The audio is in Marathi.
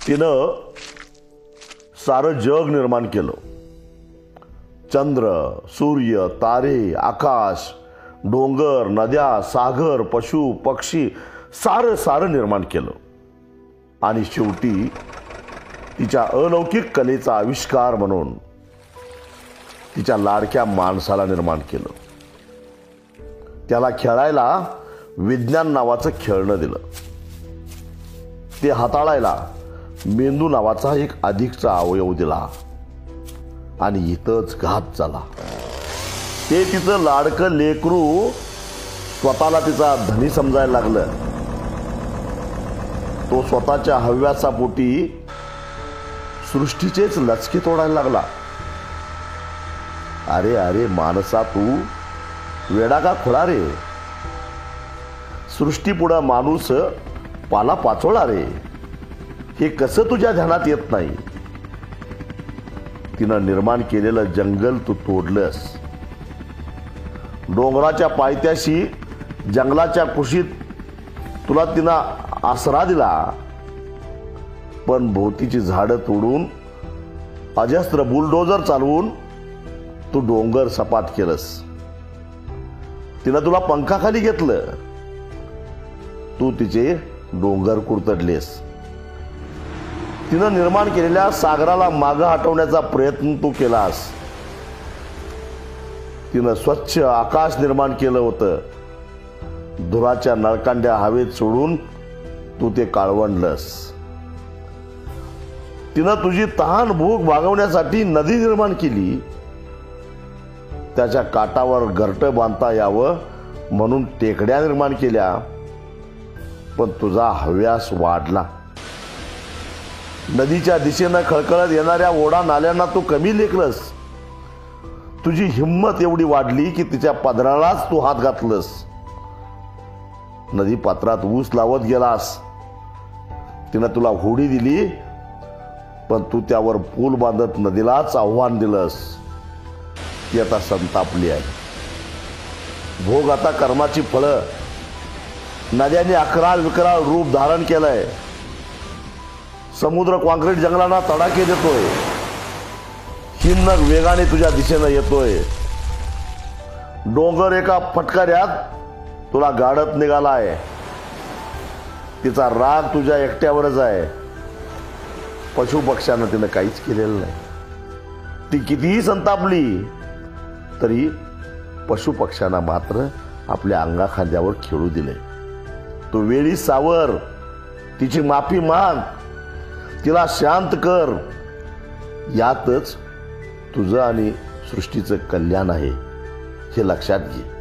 तिनं सारं जग निर्माण केलं. चंद्र, सूर्य, तारे, आकाश, डोंगर, नद्या, सागर, पशु पक्षी सारं सारं निर्माण केलं. आणि शेवटी तिच्या अलौकिक कलेचा आविष्कार म्हणून तिच्या लाडक्या माणसाला निर्माण केलं. त्याला खेळायला विज्ञान नावाचं खेळणं दिलं. ते हाताळायला मेंदू नावाचा एक अधिकचा अवयव दिला. आणि इथंच घात झाला. ते तिचं लाडकं लेकरू स्वतःला तिचा धनी समजायला लागलं. तो स्वतःच्या हव्यासापोटी सृष्टीचेच लचके तोडायला लागला. अरे अरे माणसा, तू वेडा का खुळा रे? सृष्टीपुढं माणूस पाला पाचोळा रे. हे कसं तुझ्या ध्यानात येत नाही? तिनं निर्माण केलेलं जंगल तू तोडलंस. डोंगराच्या पायथ्याशी जंगलाच्या कुशीत तुला तिनं आसरा दिला. पण भोवतीची झाडं तोडून अजस्त्र बुलडोजर चालवून तू डोंगर सपाट केलंस. तिनं तुला पंखाखाली घेतलं. तू तिचे डोंगर कुरतडलेस. तिनं निर्माण केलेल्या सागराला मागं हटवण्याचा प्रयत्न तू केलास. तिनं स्वच्छ आकाश निर्माण केलं होतं. धुराच्या नळकांड्या हवेत सोडून तू ते काळवंडलंस. तिनं तुझी तहान भूक भागवण्यासाठी नदी निर्माण केली. त्याच्या काठावर घरटं बांधता यावं म्हणून टेकड्या निर्माण केल्या. पण तुझा हव्यास वाढला. नदीच्या दिशेनं खळखळत येणाऱ्या ओढा नाल्यांना तू कमी लेखलंस. तुझी हिंमत एवढी वाढली की तिच्या पदरालाच तू हात घातलंस. नदी पात्रात ऊस लावत गेलास. तिनं तुला होडी दिली. पण तू त्यावर पूल बांधत नदीलाच आव्हान दिलंस. ती आता संतापली आहे. भोग आता कर्माची फळं. नद्यांनी अकराळ विकराळ रूप धारण केलंय. समुद्र कॉन्क्रीट जंगलांना तडाखे देतोय. हिन्नग वेगाने तुझ्या दिशेनं येतोय. डोंगर एका फटकाऱ्यात तुला गाडत निघालाय. तिचा राग तुझ्या एकट्यावरच आहे. पशुपक्ष्यानं तिनं काहीच केलेलं नाही. ती कितीही संतापली तरी पशुपक्ष्यांना मात्र आपल्या अंगाखांद्यावर खेळू दिले. तू वेळी सावर. तिची माफी माग. तिला शांत कर. यातच तुझं आणि सृष्टीचं कल्याण आहे हे लक्षात घे.